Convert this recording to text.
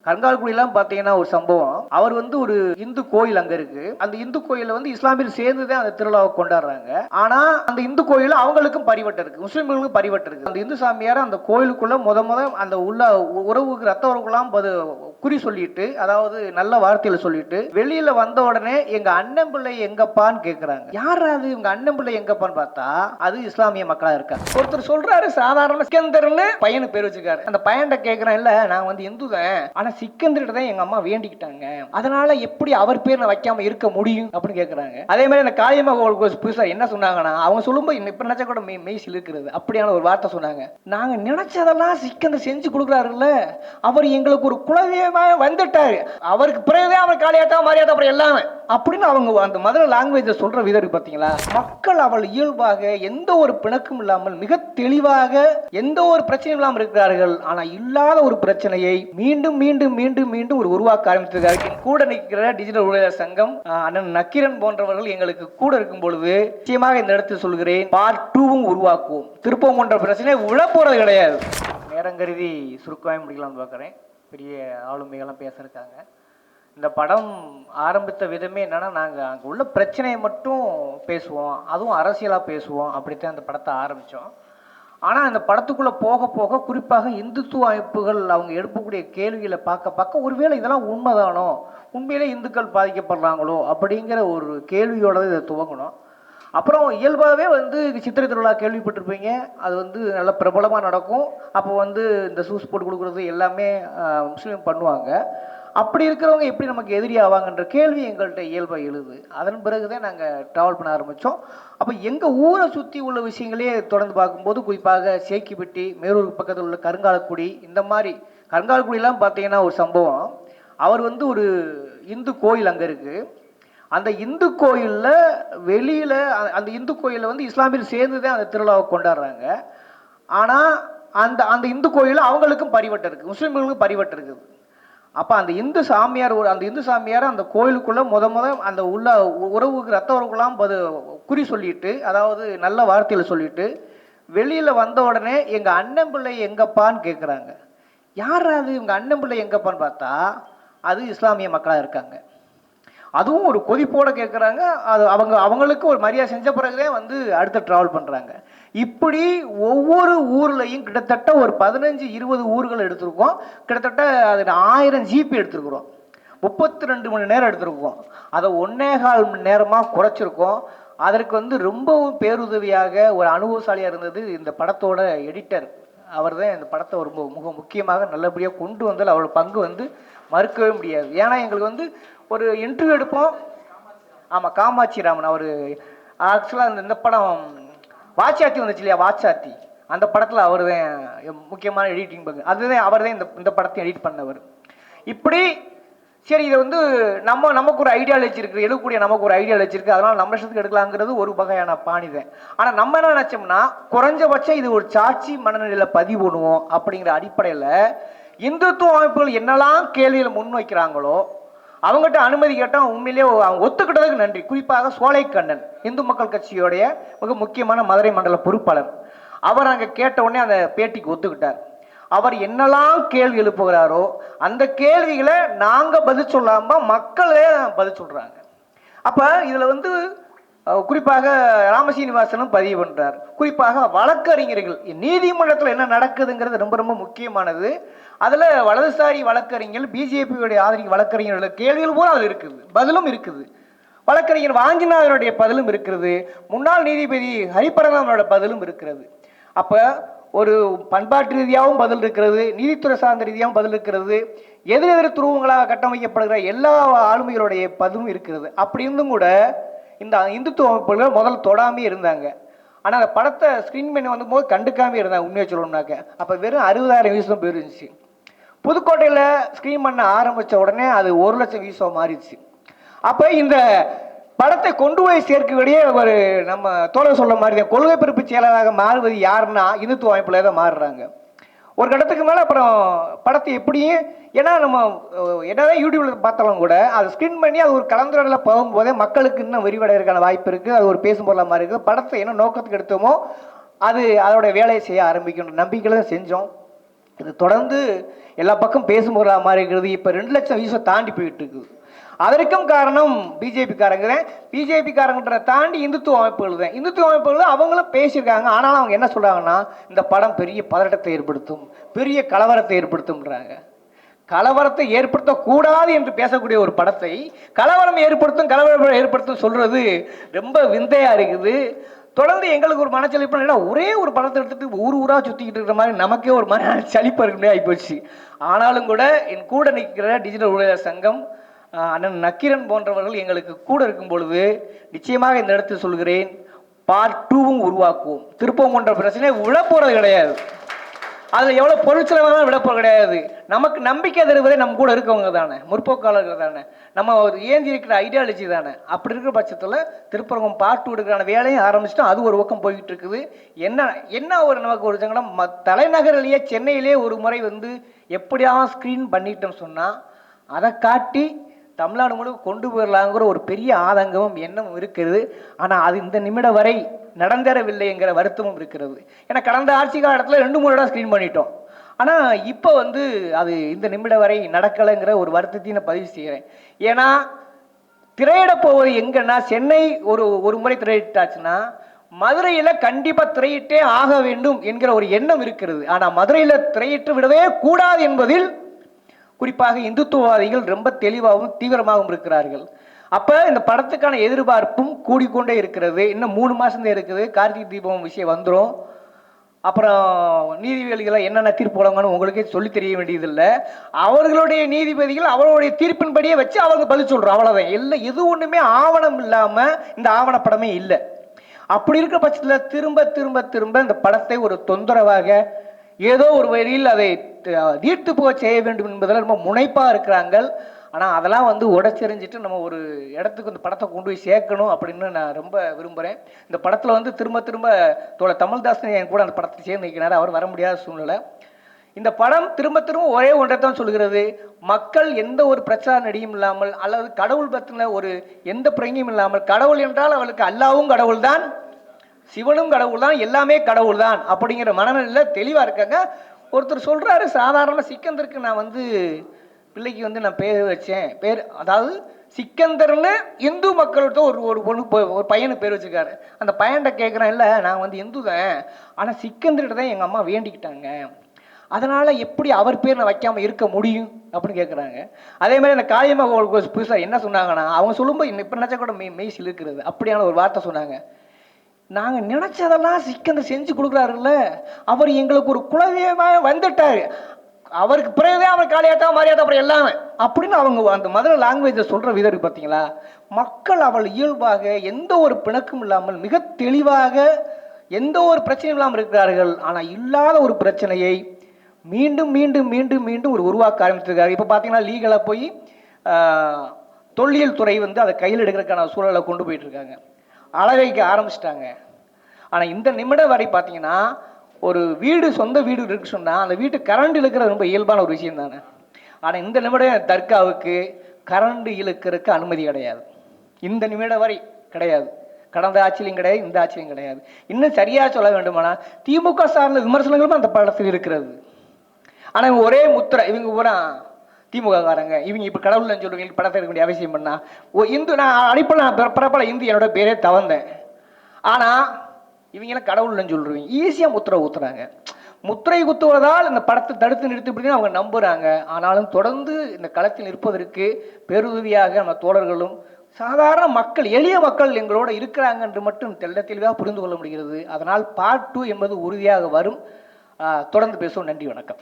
கருங்கால்குடியெல்லாம் பார்த்தீங்கன்னா ஒரு சம்பவம். அவர் ஒரு இந்து கோயில் அங்க இருக்கு. அந்த இந்து கோயில முஸ்லாமியர் சேர்ந்து தான் அந்த திருவிழாவை கொண்டாடுறாங்க. ஆனா அந்த இந்து கோயில அவங்களுக்கும் பரிவட்டம் இருக்கு, முஸ்லிம்களுக்கும் பரிவட்டம் இருக்கு. அந்த இந்து சாமியார் அந்த கோயிலுக்குள்ள முத அந்த உள்ள உறவுக்கு ரத்த உறவுக்கெல்லாம் குறி சொல்லிட்டு, அதாவது நல்ல வார்த்தையில சொல்லிட்டு வெளியில வந்த உடனே எங்க அண்ணன் பிள்ளை எங்கப்பான்னு கேக்குறாங்க. யாராவது இவங்க அண்ணன் பிள்ளை எங்கப்பான்னு பார்த்தா அது இஸ்லாமிய மக்களா இருக்காங்க. ஒருத்தர் சொல்றாரு சாதாரண சிக்கந்தர்னு பையனு பேர் வச்சிருக்காரு. அந்த பையன்கிட்ட கேட்கிறேன், இல்ல நான் இந்து தான், ஆனா சிக்கந்தர் தான் எங்க அம்மா வேண்டிக்கிட்டாங்க, அதனால எப்படி அவர் பேர் நான் வைக்காம இருக்க முடியும் அப்படின்னு கேட்கறாங்க. அதே மாதிரி அந்த காளியம்மா புதுசா என்ன சொன்னாங்கன்னா, அவங்க சொல்லும்போது இப்ப நினைச்சா கூட மெய்சில் இருக்கிறது, அப்படியான ஒரு வார்த்தை சொன்னாங்க. நாங்க நினைச்சதெல்லாம் சிக்கந்தர் செஞ்சு கொடுக்குறாருல்ல, அவர் எங்களுக்கு ஒரு குலதெய்வமாக வந்துட்டாரு, அவருக்கு பிறகுதான் அவர் காளியாத்தா மாரியாத்தா அப்புறம் எல்லாமே அப்படின்னு அவங்க அந்த மதுரை லாங்குவேஜ் சொல்ற விதம் இருக்கு பாத்தீங்களா. மக்கள் அவள் இயல்பாக எந்த ஒரு பிணக்கும் இல்லாமல் மிக தெளிவாக எந்த ஒரு பிரச்சனையும் இல்லாமல் இருக்கிறார்கள். ஆனா இல்லாத ஒரு பிரச்சனையை மீண்டும் மீண்டும் மீண்டும் மீண்டும் ஒரு உருவாக்க ஆரம்பித்திருக்காரு. கூட நிற்கிற டிஜிட்டல் ஊழியர் சங்கம் அண்ணன் நக்கீரன் போன்றவர்கள் எங்களுக்கு கூட இருக்கும் பொழுது நிச்சயமாக இந்த இடத்தில் சொல்கிறேன், பார்ட் 2 உருவாக்குவோம். திருப்பம் போன்ற பிரச்சனை உழப்போறது கிடையாது. நேரம் கருதி சுருக்கமாக முடிக்கலாம்னு பார்க்குறேன். பெரிய ஆளுமைகள்லாம் பேசியிருக்காங்க. இந்த படம் ஆரம்பித்த விதமே என்னன்னா, நாங்கள் அங்கே உள்ள பிரச்சனையை மட்டும் பேசுவோம், அதுவும் அரசியலாக பேசுவோம், அப்படித்தான் அந்த படத்தை ஆரம்பித்தோம். ஆனால் அந்த படத்துக்குள்ளே போக போக குறிப்பாக இந்துத்துவ அமைப்புகள் அவங்க எழுப்பக்கூடிய கேள்விகளை பார்க்க ஒருவேளை இதெல்லாம் உண்மைதானோ, உண்மையிலே இந்துக்கள் பாதிக்கப்படுறாங்களோ அப்படிங்கிற ஒரு கேள்வியோட இதை துவங்கணும். அப்புறம் இயல்பாகவே சித்திரை திருவிழா கேள்விப்பட்டிருப்பீங்க, அது நல்ல பிரபலமாக நடக்கும். அப்போ இந்த சூஸ் போட்டு கொடுக்குறது எல்லாமே முஸ்லீம் பண்ணுவாங்க. அப்படி இருக்கிறவங்க எப்படி நமக்கு எதிரி ஆவாங்கன்ற கேள்வி எங்கள்கிட்ட இயல்பாக எழுது. அதன் பிறகுதான் நாங்கள் ட்ராவல் பண்ண ஆரம்பித்தோம். அப்போ எங்கள் ஊரை சுற்றி உள்ள விஷயங்களே தொடர்ந்து பார்க்கும்போது குறிப்பாக சேக்கிப்பட்டி, மேலூர் பக்கத்தில் உள்ள கருங்காலக்குடி, இந்த மாதிரி கருங்காலக்குடியெல்லாம் பார்த்தீங்கன்னா ஒரு சம்பவம். அவர் ஒரு இந்து கோயில் அங்கே இருக்குது. அந்த இந்து கோயிலில் வெளியில் அந்த இந்து கோயிலில் இஸ்லாமியர் சேர்ந்து தான் அந்த திருவிழாவை கொண்டாடுறாங்க. ஆனால் அந்த அந்த இந்து கோயிலில் அவங்களுக்கும் பரிவட்டம் இருக்குது, முஸ்லீம்களுக்கும் பரிவட்டம் இருக்குது. அப்போ அந்த இந்து சாமியார் அந்த கோயிலுக்குள்ள முத அந்த உள்ள உறவுக்கு ரத்த உறவுக்கெல்லாம் குறி சொல்லிட்டு, அதாவது நல்ல வார்த்தையில சொல்லிட்டு வெளியில வந்த உடனே எங்க அண்ணன் பிள்ளை எங்கப்பான்னு கேட்குறாங்க. யாராவது இவங்க அண்ணன் பிள்ளை எங்கப்பான்னு பார்த்தா அது இஸ்லாமிய மக்களாக இருக்காங்க. அதுவும் ஒரு கொதிப்போட கேட்குறாங்க. அது அவங்களுக்கு ஒரு மரியாதை செஞ்ச பிறகுதான் அடுத்த ட்ராவல் பண்ணுறாங்க. இப்படி ஒவ்வொரு ஊர்லையும் கிட்டத்தட்ட ஒரு 15-20 ஊர்கள் எடுத்திருக்கோம். கிட்டத்தட்ட அது 1000 ஜிபி எடுத்திருக்கிறோம். 32 மணி நேரம் எடுத்திருக்கோம். அதை 1.25 மணி நேரமாக குறைச்சிருக்கோம். அதற்கு ரொம்பவும் பேருதவியாக ஒரு அனுபவசாலியாக இருந்தது இந்த படத்தோட எடிட்டர். அவர் தான் இந்த படத்தை ஒரு மிக முக்கியமாக நல்லபடியாக கொண்டு வந்தால் அவரோட பங்கு மறுக்கவே முடியாது. ஏன்னா எங்களுக்கு ஒரு இன்டர்வியூ எடுப்போம். ஆமாம், காமாட்சி ராமன் அவர் ஆக்சுவலாக இந்த படம் வாச்சாத்தி வந்துச்சு இல்லையா, வாச்சாத்தி அந்த படத்தில் அவர் தான் முக்கியமான எடிட்டிங் பங்கு. அதுதான் அவர் தான் இந்த படத்தை எடிட் பண்ணவர். இப்படி சரி, இதை நமக்கு ஒரு ஐடியாலஜி இருக்குது, எழுதக்கூடிய நமக்கு ஒரு ஐடியாலஜி இருக்குது, அதனால் நம்ம இஷ்டத்துக்கு எடுக்கலாங்கிறது ஒரு வகையான பாணி தான். ஆனால் நம்ம என்ன நினச்சோம்னா, குறைஞ்சபட்சம் இது ஒரு சாட்சி மனநிலையில் பதிவு பண்ணுவோம் அப்படிங்கிற அடிப்படையில் இந்துத்துவ அமைப்புகள் என்னெல்லாம் கேள்வியில் முன்வைக்கிறாங்களோ அவங்ககிட்ட அனுமதி கேட்டால் உண்மையிலேயே அவங்க ஒத்துக்கிட்டதுக்கு நன்றி. குறிப்பாக சோலைக்கண்ணன், இந்து மக்கள் கட்சியோடைய மிக முக்கியமான மதுரை மண்டல பொறுப்பாளர், அவர் அங்கே கேட்ட உடனே அந்த பேட்டிக்கு ஒத்துக்கிட்டார். அவர் என்னெல்லாம் கேள்வி எழுப்புகிறாரோ அந்த கேள்விகளை நாங்கள் பதில் சொல்லாமல் மக்களே பதில் சொல்கிறாங்க. அப்போ இதில் குறிப்பாக ராமசீனிவாசனும் பதிவு பண்ணுறார். குறிப்பாக வழக்கறிஞர்கள், நீதிமன்றத்தில் என்ன நடக்குதுங்கிறது ரொம்ப ரொம்ப முக்கியமானது. அதில் வலதுசாரி வழக்கறிஞர்கள், பிஜேபியுடைய ஆதரிக்க வழக்கறிஞர்களோட கேள்விகள் பூரா அதில் இருக்குது, பதிலும் இருக்குது. வழக்கறிஞர் வாஞ்சிநாதனுடைய பதிலும் இருக்கிறது, முன்னாள் நீதிபதி ஹரிபரதாமனோட பதிலும் இருக்கிறது. அப்போ ஒரு பண்பாட்டு ரீதியாகவும் பதில் இருக்கிறது, நீதித்துறை சார்ந்த ரீதியாகவும் பதில் இருக்கிறது, எதிரெதிர் துருவங்களாக கட்டமைக்கப்படுகிற எல்லா ஆளுமைகளுடைய பதிலும் இருக்கிறது. அப்படி இருந்தும் கூட இந்த இந்துத்துவ அமைப்புகள் முதல்ல தொடாமே இருந்தாங்க. ஆனால் அந்த படத்தை ஸ்க்ரீன் பண்ணி போது கண்டுக்காமே இருந்தாங்க உண்மையை சொல்லணும்னாக்க. அப்போ வெறும் 60,000 வியூஸ் தான் போயிருந்துச்சு. புதுக்கோட்டையில் ஸ்க்ரீன் பண்ண ஆரம்பித்த உடனே அது 1,00,000 வியூஸாக மாறிடுச்சு. அப்போ இந்த படத்தை கொண்டு போய் சேர்க்கக்கூடிய ஒரு நம்ம தோழர் சொல்ல மாதிரி தான் கொள்கை பிறப்பு செயலராக மாறுவது யாருன்னா இந்துத்துவ அமைப்புல தான் மாறுறாங்க. ஒரு கட்டத்துக்கு மேலே அப்புறம் படத்தை எப்படியும், ஏன்னா நம்ம என்னதான் யூடியூப்ல பார்த்தாலும் கூட அதை ஸ்க்ரீன் பண்ணி அது ஒரு கலந்துரையாடல போகும்போதே மக்களுக்கு இன்னும் விரிவடைகிறதுக்கான வாய்ப்பு இருக்குது. அது ஒரு பேசும் பொருளாக மாதிரி இருக்குது. படத்தை என்ன நோக்கத்துக்கு எடுத்தோமோ அது அதோட வேலையை செய்ய ஆரம்பிக்கணும் நம்பிக்கையில் தான் செஞ்சோம். இது தொடர்ந்து எல்லா பக்கம் பேசும்போது மாதிரி இருக்கிறது. இப்போ 2 லட்சம் வியூஸை தாண்டி போயிட்டு இருக்குது. அதற்கும் காரணம் பிஜேபிக்காரங்க. பிஜேபிக்காரங்கன்ற தாண்டி இந்துத்துவ அமைப்புகள் தான். இந்துத்துவ அமைப்புகள் அவங்களும் பேசியிருக்காங்க. ஆனாலும் அவங்க என்ன சொல்கிறாங்கன்னா, இந்த படம் பெரிய பதட்டத்தை ஏற்படுத்தும், பெரிய கலவரத்தை ஏற்படுத்தும்ன்றாங்க. கலவரத்தை ஏற்படுத்தக்கூடாது என்று பேசக்கூடிய ஒரு படத்தை கலவரம் ஏற்படுத்தும் சொல்றது ரொம்ப விந்தையா இருக்குது. தொடர்ந்து எங்களுக்கு ஒரு மனச்சலிப்பு, ஒரே ஒரு படத்தை எடுத்துட்டு ஊரா சுத்திக்கிட்டு இருக்கிற மாதிரி நமக்கே ஒரு மனச்சலிப்பு இருக்க ஆகிப்போச்சு. ஆனாலும் கூட என் கூட நிற்கிற டிஜிட்டல் ஊழியர் சங்கம் அண்ணன் நக்கீரன் போன்றவர்கள் எங்களுக்கு கூட இருக்கும் பொழுது நிச்சயமாக இந்த இடத்தில் சொல்கிறேன், பார்ட் 2வும் உருவாக்குவோம். திருப்பம் போன்ற பிரச்சனை விழப்போறது கிடையாது. அதில் எவ்வளோ பொருட்செலவாக விடப்போறது கிடையாது. நமக்கு நம்பிக்கை தருவதே நம்ம கூட இருக்கவங்க தானே, முற்போக்காளர்கள் தானே, நம்ம ஒரு ஏந்தி இருக்கிற ஐடியாலஜி தானே. அப்படி இருக்கிற பட்சத்தில் திருப்பரங்கம் பார்ட் 2 எடுக்கிற வேலையும் ஆரம்பிச்சுட்டோம். அது ஒரு பக்கம் போய்கிட்டு இருக்குது. என்ன ஒரு நமக்கு ஒரு சங்கடம், தலைநகரிலேயே சென்னையிலே ஒரு முறை வந்து எப்படியாவது ஸ்க்ரீன் பண்ணிட்டோம் சொன்னால் அதை காட்டி தமிழ்நாடு முழுவதும் கொண்டு போயிடலாங்கிற ஒரு பெரிய ஆதங்கமும் எண்ணமும் இருக்கிறது. ஆனால் அது இந்த நிமிடம் வரை நடந்தேறவில்லைங்கிற வருத்தமும் இருக்கிறது. ஏன்னா கடந்த ஆட்சி காலத்தில் 2-3 இடம் ஸ்க்ரீன் பண்ணிட்டோம். ஆனால் இப்போ வந்து அது இந்த நிமிடம் வரை நடக்கலைங்கிற ஒரு வருத்தத்தையும் நான் பதிவு செய்கிறேன். ஏன்னா திரையிட போவது எங்கன்னா, சென்னை ஒரு முறை திரையிட்டாச்சுன்னா மதுரையில் கண்டிப்பாக திரையிட்டே ஆக வேண்டும் என்கிற ஒரு எண்ணம் இருக்கிறது. ஆனால் மதுரையில் திரையிட்டு விடவே கூடாது என்பதில் குறிப்பாக இந்துத்துவவாதிகள் ரொம்ப தெளிவாகவும் தீவிரமாகவும் இருக்கிறார்கள். அப்போ இந்த படத்துக்கான எதிர்பார்ப்பும் கூடிக்கொண்டே இருக்கிறது. இன்னும் 3 மாதம் இருக்குது. கார்த்திகை தீபம் விஷயம் வந்துடும். அப்புறம் நீதிபதிகளை என்னென்ன தீர்ப்பு போடுவாங்கன்னு உங்களுக்கே சொல்லி தெரிய வேண்டியதில்லை. அவர்களுடைய நீதிபதிகள் அவர்களுடைய தீர்ப்பின்படியே வச்சு அவங்க பதில் சொல்கிறோம், அவ்வளோதான். எது ஒன்றுமே ஆவணம் இல்லாமல் இந்த ஆவணப்படமே இல்லை. அப்படி இருக்கிற பட்சத்தில் திரும்ப திரும்ப திரும்ப இந்த படத்தை ஒரு தொந்தரவாக ஏதோ ஒரு வழியில் அதை தீர்த்து போக செய்ய வேண்டும் என்பதில் ரொம்ப முனைப்பாக இருக்கிறாங்க. ஆனால் அதெல்லாம் வந்து உடச்செறிஞ்சிட்டு நம்ம ஒரு இடத்துக்கு இந்த படத்தை கொண்டு போய் சேர்க்கணும் அப்படின்னு நான் ரொம்ப விரும்புகிறேன். இந்த படத்தில் வந்து திரும்ப திரும்ப தமிழ்தாசன் என் கூட அந்த படத்தை சேர்ந்து நிற்கிறார். அவர் வர முடியாத சூழ்நிலை. இந்த படம் திரும்ப திரும்ப ஒரே ஒன்றை தான் சொல்கிறது, மக்கள் எந்த ஒரு பிரச்சார நடியும் இல்லாமல் அல்லது கடவுள் பற்றின ஒரு எந்த பிரங்கையும் இல்லாமல், கடவுள் என்றால் அவளுக்கு அல்லாவும் கடவுள் தான், சிவனும் கடவுள் தான், எல்லாமே கடவுள் தான் அப்படிங்கிற மனநிலையில் தெளிவாக இருக்காங்க. ஒருத்தர் சொல்கிறாரு, சாதாரண சிக்கந்தருக்கு நான் வந்து பிள்ளைக்கு வந்து நான் பேர் வச்சேன், அதாவது சிக்கந்தர்னு இந்து மக்கள்கிட்ட ஒரு பையனுக்கு பேர் வச்சுருக்காரு. அந்த பையன்கிட்ட கேட்குறேன், இல்லை நான் வந்து இந்து தான், ஆனால் சிக்கந்தர்கிட்ட தான் எங்கள் அம்மா வேண்டிக்கிட்டாங்க, அதனால் எப்படி அவர் பேர் நான் வைக்காமல் இருக்க முடியும் அப்படின்னு கேட்குறாங்க. அதே மாதிரி அந்த காளியம்மா புதுசாக என்ன சொன்னாங்கன்னா, அவங்க சொல்லும்போது இப்போ நினச்சா கூட மெய்சில் இருக்கிறது. அப்படியான ஒரு வார்த்தை சொன்னாங்க, நாங்கள் நினச்சதெல்லாம் சிக்கந்தர் செஞ்சு கொடுக்குறாருல்ல, அவர் எங்களுக்கு ஒரு குலதெய்வமாக வந்துட்டார், அவருக்கு பிறகுதான் அவர் காளியாத்தா மாரியாத்தா அப்புறம் எல்லாமே அப்படின்னு அவங்க அந்த மதுரை லாங்குவேஜை சொல்கிற விதம் இருக்கு பார்த்தீங்களா. மக்கள் அவள் இயல்பாக எந்த ஒரு பிணக்கும் இல்லாமல் மிக தெளிவாக எந்த ஒரு பிரச்சனையும் இல்லாமல் இருக்கிறார்கள். ஆனால் இல்லாத ஒரு பிரச்சனையை மீண்டும் மீண்டும் மீண்டும் மீண்டும் ஒரு உருவாக்க ஆரம்பிச்சிருக்காரு. இப்போ பார்த்தீங்கன்னா லீகலாக போய் தொல்லியல் துறை வந்து அதை கையில் எடுக்கிறதுக்கான சூழலை கொண்டு போயிட்டு இருக்காங்க, அழகைக்க ஆரம்பிச்சிட்டாங்க. ஆனால் இந்த நிமிடம் வரை பார்த்தீங்கன்னா ஒரு வீடு சொந்த வீடு இருக்கு சொன்னால் அந்த வீட்டு கரண்ட் இழுக்கிறது ரொம்ப இயல்பான ஒரு விஷயம் தானே. ஆனால் இந்த நிமிடம் தர்காவுக்கு கரண்ட் இழுக்கிறதுக்கு அனுமதி கிடையாது. இந்த நிமிடம் வரை கிடையாது. கடந்த ஆட்சியிலும் கிடையாது, இந்த ஆட்சியிலும் கிடையாது. இன்னும் சரியாக சொல்ல வேண்டுமானால் திமுக சார்ந்த விமர்சனங்களும் அந்த படத்தில் இருக்கிறது. ஆனால் இவங்க ஒரே முத்திரை, இவங்க பூரா திமுக காரங்க, இவங்க இப்போ கடவுள்னு சொல்லுவீங்க, படத்தை எடுக்க வேண்டிய அவசியம் பண்ணா இந்து, நான் அடிப்படை நான் பிறப்பல இந்து, என்னோட பேரே தவந்தேன். ஆனால் இவங்கெல்லாம் கடவுள்னு சொல்லுவீங்க, ஈஸியாக முத்திரை ஊத்துறாங்க. முத்திரை குத்துவதால் இந்த படத்தை தடுத்து நிறுத்தி அவங்க நம்புகிறாங்க. ஆனாலும் தொடர்ந்து இந்த களத்தில் இருப்பதற்கு பெருதவியாக நம்ம தோழர்களும் சாதாரண மக்கள், எளிய மக்கள் எங்களோட இருக்கிறாங்க என்று மட்டும் தெளிவாக புரிந்து கொள்ள முடிகிறது. அதனால் பார்ட் 2 என்பது உறுதியாக வரும். தொடர்ந்து பேசுவோம். நன்றி, வணக்கம்.